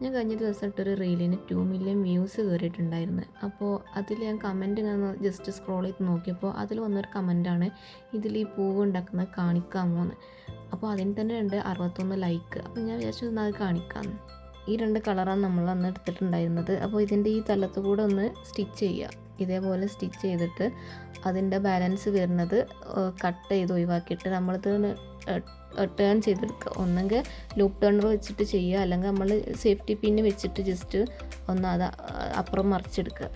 ഞാൻ കഴിഞ്ഞ ദിവസം ഇട്ടൊരു റീലിന് 2 മില്യൺ വ്യൂസ് കയറിയിട്ടുണ്ടായിരുന്നു. അപ്പോൾ അതിൽ ഞാൻ കമൻറ്റ് ഇങ്ങനെ ജസ്റ്റ് സ്ക്രോൾ ചെയ്ത് നോക്കിയപ്പോൾ അതിൽ വന്നൊരു കമൻറ്റാണ്, ഇതിൽ ഈ പൂവ് ഉണ്ടാക്കുന്നത് കാണിക്കാമോ എന്ന്. അപ്പോൾ അതിന് തന്നെ ഉണ്ട് 61 ലൈക്ക്. അപ്പോൾ ഞാൻ വിചാരിച്ചു അത് കാണിക്കാമെന്ന്. ഈ 2 കളറാണ് നമ്മൾ അന്ന് എടുത്തിട്ടുണ്ടായിരുന്നത്. അപ്പോൾ ഇതിൻ്റെ ഈ തലത്ത് കൂടെ ഒന്ന് സ്റ്റിച്ച് ചെയ്യുക. ഇതേപോലെ സ്റ്റിച്ച് ചെയ്തിട്ട് അതിൻ്റെ ബാലൻസ് വരുന്നത് കട്ട് ചെയ്ത് ഒഴിവാക്കിയിട്ട് നമ്മളിത് ടേൺ ചെയ്തെടുക്കുക. ഒന്നെങ്കിൽ ലൂപ്പ് ടേണർ വെച്ചിട്ട് ചെയ്യുക, അല്ലെങ്കിൽ നമ്മൾ സേഫ്റ്റി പിന്ന് വെച്ചിട്ട് ജസ്റ്റ് ഒന്ന് അത് അപ്പുറം മറിച്ചെടുക്കുക.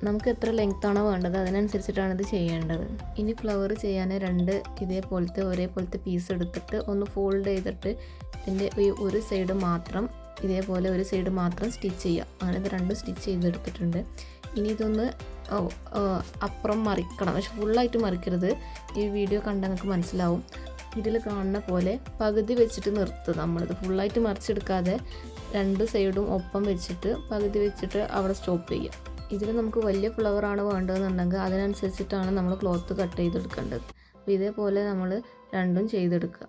നമുക്ക് എത്ര ലെങ്ത്താണോ വേണ്ടത് അതിനനുസരിച്ചിട്ടാണ് ഇത് ചെയ്യേണ്ടത്. ഇനി ഫ്ലവർ ചെയ്യാൻ 2 ഇതേപോലത്തെ ഒരേപോലത്തെ പീസ് എടുത്തിട്ട് ഒന്ന് ഫോൾഡ് ചെയ്തിട്ട് ഇതിൻ്റെ ഒരു സൈഡ് മാത്രം ഇതേപോലെ ഒരു സൈഡ് മാത്രം സ്റ്റിച്ച് ചെയ്യുക. അങ്ങനെ ഇത് 2 സ്റ്റിച്ച് ചെയ്തെടുത്തിട്ടുണ്ട്. ഇനി ഇതൊന്ന് അപ്പുറം മറിക്കണം, പക്ഷെ ഫുള്ളായിട്ട് മറിക്കരുത്. ഈ വീഡിയോ കണ്ടാൽ നിങ്ങൾക്ക് മനസ്സിലാവും. ഇതിൽ കാണുന്ന പോലെ പകുതി വെച്ചിട്ട് നിർത്തുക. നമ്മളിത് ഫുള്ളായിട്ട് മറിച്ചെടുക്കാതെ 2 സൈഡും ഒപ്പം വെച്ചിട്ട് പകുതി വെച്ചിട്ട് അവിടെ സ്റ്റോപ്പ് ചെയ്യുക. ഇതിൽ നമുക്ക് വലിയ ഫ്ലവറാണ് വേണ്ടതെന്നുണ്ടെങ്കിൽ അതിനനുസരിച്ചിട്ടാണ് നമ്മൾ ക്ലോത്ത് കട്ട് ചെയ്തെടുക്കേണ്ടത്. അപ്പോൾ ഇതേപോലെ നമ്മൾ 2ഉം ചെയ്തെടുക്കുക.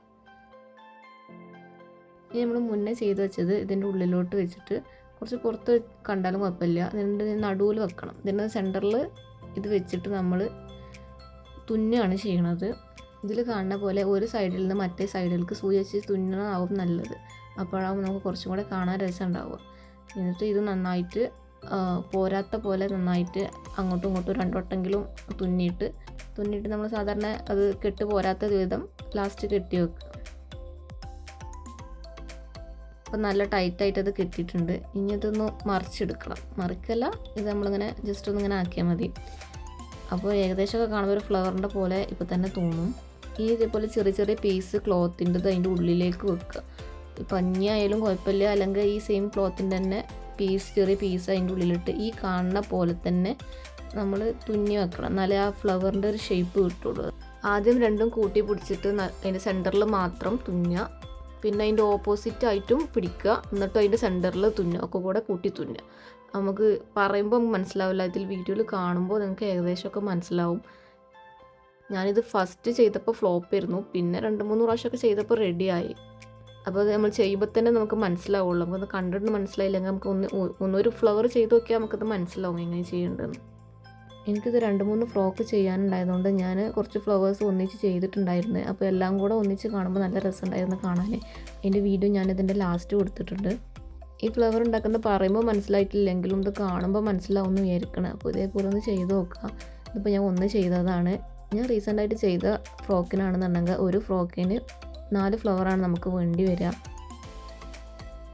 ഇനി നമ്മൾ മുന്നേ ചെയ്ത് വെച്ചത് ഇതിൻ്റെ ഉള്ളിലോട്ട് വെച്ചിട്ട് കുറച്ച് പുറത്ത് കണ്ടാലും കുഴപ്പമില്ല, ഇതിൻ്റെ നടുവിൽ വെക്കണം. ഇതിൻ്റെ സെൻറ്ററിൽ ഇത് വെച്ചിട്ട് നമ്മൾ തുന്നുകയാണ് ചെയ്യണത്. ഇതിൽ കാണുന്ന പോലെ ഒരു സൈഡിൽ നിന്ന് മറ്റേ സൈഡിലേക്ക് സൂചി വെച്ച് തുന്നണമാവും നല്ലത്. അപ്പോഴാവും നമുക്ക് കുറച്ചും കൂടെ കാണാൻ രസം ഉണ്ടാവുക. എന്നിട്ട് ഇത് നന്നായിട്ട് പോരാത്ത പോലെ നന്നായിട്ട് അങ്ങോട്ടും ഇങ്ങോട്ടും 2 വട്ടെങ്കിലും തുന്നിയിട്ട് നമ്മൾ സാധാരണ അത് കെട്ട് പോരാത്ത വിധം ലാസ്റ്റ് കെട്ടി വെക്കുക. അപ്പോൾ നല്ല ടൈറ്റായിട്ട് അത് കെട്ടിയിട്ടുണ്ട്. ഇനി ഇതൊന്ന് മറിച്ചെടുക്കണം. മറിക്കല്ല, ഇത് നമ്മളിങ്ങനെ ജസ്റ്റ് ഒന്നിങ്ങനെ ആക്കിയാൽ മതി. അപ്പോൾ ഏകദേശമൊക്കെ കാണുമ്പോൾ ഒരു ഫ്ലവറിൻ്റെ പോലെ ഇപ്പോൾ തന്നെ തോന്നും. ഈ ഇതേപോലെ ചെറിയ ചെറിയ പീസ് ക്ലോത്തിൻ്റെത് അതിൻ്റെ ഉള്ളിലേക്ക് വെക്കുക. പഞ്ഞിയായാലും കുഴപ്പമില്ല, അല്ലെങ്കിൽ ഈ സെയിം ക്ലോത്തിൻ്റെ തന്നെ ചെറിയ പീസ് അതിൻ്റെ ഉള്ളിലിട്ട് ഈ കാണുന്ന പോലെ തന്നെ നമ്മൾ തുന്നി വെക്കണം. എന്നാലേ ആ ഫ്ലവറിൻ്റെ ഒരു ഷേപ്പ് കിട്ടുള്ളൂ. ആദ്യം 2ഉം കൂട്ടി പിടിച്ചിട്ട് അതിൻ്റെ സെൻറ്ററിൽ മാത്രം തുന്നുക, പിന്നെ അതിൻ്റെ ഓപ്പോസിറ്റ് ആയിട്ടും പിടിക്കുക, എന്നിട്ട് അതിൻ്റെ സെൻറ്ററിൽ തുന്നുക, ഒക്കെ കൂടെ കൂട്ടി തുന്നുക. നമുക്ക് പറയുമ്പോൾ നമുക്ക് മനസ്സിലാവില്ല, ഇതിൽ വീഡിയോയിൽ കാണുമ്പോൾ നിങ്ങൾക്ക് ഏകദേശമൊക്കെ മനസ്സിലാവും. ഞാനിത് ഫസ്റ്റ് ചെയ്തപ്പോൾ ഫ്ലോപ്പ് ആയിരുന്നു, പിന്നെ 2-3 പ്രാവശ്യമൊക്കെ ചെയ്തപ്പോൾ റെഡിയായി. അപ്പോൾ അത് നമ്മൾ ചെയ്യുമ്പോൾ തന്നെ നമുക്ക് മനസ്സിലാവുള്ളൂ. നമുക്കത് കണ്ടിട്ട് മനസ്സിലായില്ലെങ്കിൽ നമുക്ക് ഒന്നൊരു ഫ്ലവർ ചെയ്ത് നോക്കിയാൽ നമുക്കത് മനസ്സിലാവും എങ്ങനെ ചെയ്യേണ്ടതെന്ന്. എനിക്കിത് 2-3 ഫ്രോക്ക് ചെയ്യാനുണ്ടായതുകൊണ്ട് ഞാൻ കുറച്ച് ഫ്ലവേഴ്സ് ഒന്നിച്ച് ചെയ്തിട്ടുണ്ടായിരുന്നു. അപ്പോൾ എല്ലാം കൂടെ ഒന്നിച്ച് കാണുമ്പോൾ നല്ല രസമുണ്ടായിരുന്നു കാണാൻ. അതിൻ്റെ വീഡിയോ ഞാനിതിൻ്റെ ലാസ്റ്റ് കൊടുത്തിട്ടുണ്ട്. ഈ ഫ്ലവർ ഉണ്ടാക്കുന്നത് പറയുമ്പോൾ മനസ്സിലായിട്ടില്ലെങ്കിലും ഇത് കാണുമ്പോൾ മനസ്സിലാവുമെന്ന് വിചാരിക്കണം. അപ്പോൾ ഇതേപോലെ ഒന്ന് ചെയ്ത് നോക്കുക. ഇതിപ്പോൾ ഞാൻ ഒന്ന് ചെയ്തതാണ്. ഞാൻ റീസെൻ്റായിട്ട് ചെയ്ത ഫ്രോക്കിനാണെന്നുണ്ടെങ്കിൽ ഒരു ഫ്രോക്കിന് 4 ഫ്ലവറാണ് നമുക്ക് വേണ്ടി വരിക.